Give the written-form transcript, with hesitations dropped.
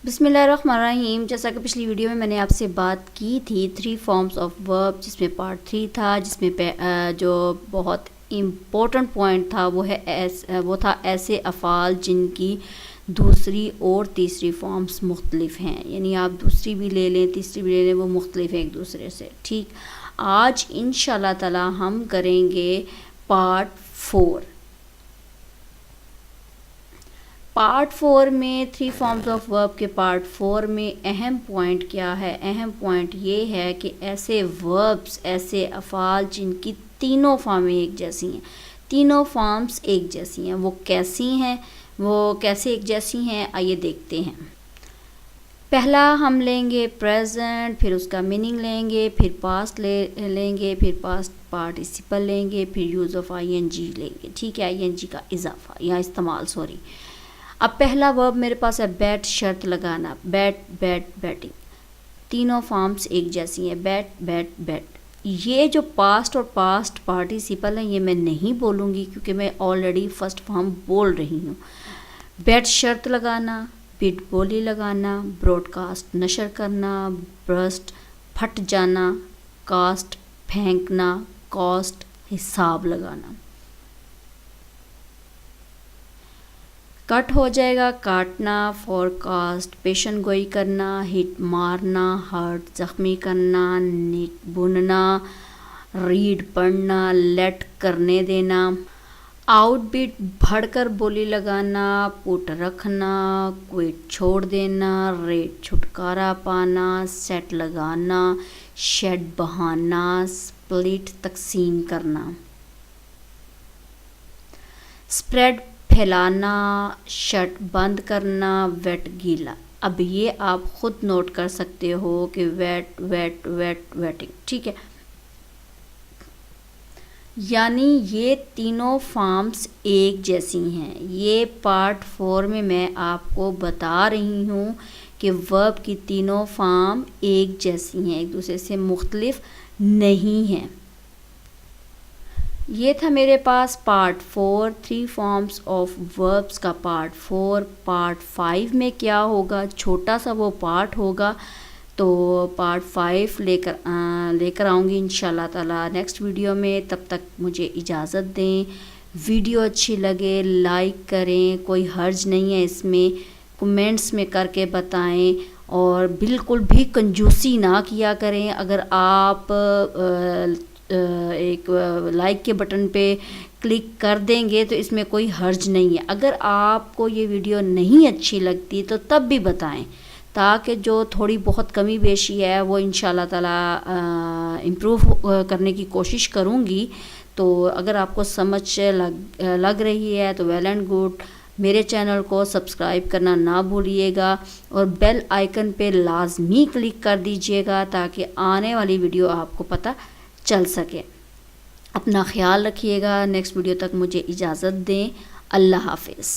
बिस्मिल्लाहिर्रहमानिर्रहीम। जैसा कि पिछली वीडियो में मैंने आपसे बात की थी 3 फॉर्म्स ऑफ वर्ब, जिसमें पार्ट 3 था, जिसमें जो बहुत इम्पोर्टेंट पॉइंट था वो था ऐसे अफ़ाल जिनकी दूसरी और तीसरी फॉर्म्स मुख्तलिफ हैं। यानी आप दूसरी भी ले लें, तीसरी भी ले लें, वो मुख्तलिफ हैं एक दूसरे से। ठीक, आज इंशाल्लाह ताला हम करेंगे पार्ट 4। पार्ट 4 में 3 फॉर्म्स ऑफ वर्ब के पार्ट 4 में अहम पॉइंट क्या है? अहम पॉइंट ये है कि ऐसे वर्ब्स, ऐसे अफ़ाल जिनकी तीनों फॉर्में एक जैसी हैं, तीनों फॉर्म्स एक जैसी हैं, वो कैसी हैं, वो कैसे एक जैसी हैं, आइए देखते हैं। पहला हम लेंगे प्रेजेंट, फिर उसका मीनिंग लेंगे, फिर पास्ट लेंगे, फिर पास्ट पार्टिसिपल लेंगे, फिर यूज़ ऑफ आईएनजी लेंगे। ठीक है, आईएनजी का इजाफा या इस्तेमाल, सॉरी। अब पहला वर्ब मेरे पास है बैट, शर्त लगाना, बैट बैट बैटिंग। तीनों फॉर्म्स एक जैसी हैं, बैट बैट बैट। ये जो पास्ट और पास्ट पार्टिसिपल है ये मैं नहीं बोलूँगी क्योंकि मैं ऑलरेडी फर्स्ट फॉर्म बोल रही हूँ। बैट शर्त लगाना, बिट बोली लगाना, ब्रॉडकास्ट नशर करना, ब्रस्ट फट जाना, कास्ट फेंकना, कॉस्ट हिसाब लगाना। कट हो जाएगा काटना, फॉरकास्ट पेशन गोई करना, हिट मारना, हर्ट जख्मी करना, निट बुनना, रीड पढ़ना, लेट करने देना, आउटबीट भड़कर बोली लगाना, पुट रखना, क्विट छोड़ देना, रेट छुटकारा पाना, सेट लगाना, शेड बहाना, स्प्लिट तकसीम करना, स्प्रेड फैलाना, शट बंद करना, वेट गीला। अब ये आप ख़ुद नोट कर सकते हो कि वेट वेट वेट वेटिंग। ठीक है, यानी ये तीनों फॉर्म्स एक जैसी हैं। ये पार्ट 4 में मैं आपको बता रही हूँ कि वर्ब की तीनों फॉर्म एक जैसी हैं, एक दूसरे से मुख्तलिफ नहीं हैं। ये था मेरे पास पार्ट 4, 3 फॉर्म्स ऑफ वर्ब्स का पार्ट 4। पार्ट 5 में क्या होगा, छोटा सा वो पार्ट होगा, तो पार्ट 5 लेकर आऊँगी इंशाल्लाह ताला नेक्स्ट वीडियो में। तब तक मुझे इजाज़त दें। वीडियो अच्छी लगे लाइक करें, कोई हर्ज नहीं है इसमें, कमेंट्स में करके बताएं, और बिल्कुल भी कंजूसी ना किया करें। अगर आप एक लाइक के बटन पे क्लिक कर देंगे तो इसमें कोई हर्ज नहीं है। अगर आपको ये वीडियो नहीं अच्छी लगती तो तब भी बताएं, ताकि जो थोड़ी बहुत कमी बेशी है वो इंशाल्लाह ताला इम्प्रूव करने की कोशिश करूँगी। तो अगर आपको समझ लग रही है तो वेल एंड गुड। मेरे चैनल को सब्सक्राइब करना ना भूलिएगा और बेल आइकन पे लाजमी क्लिक कर दीजिएगा ताकि आने वाली वीडियो आपको पता चल सके। अपना ख्याल रखिएगा। नेक्स्ट वीडियो तक मुझे इजाज़त दें। अल्लाह हाफिज़।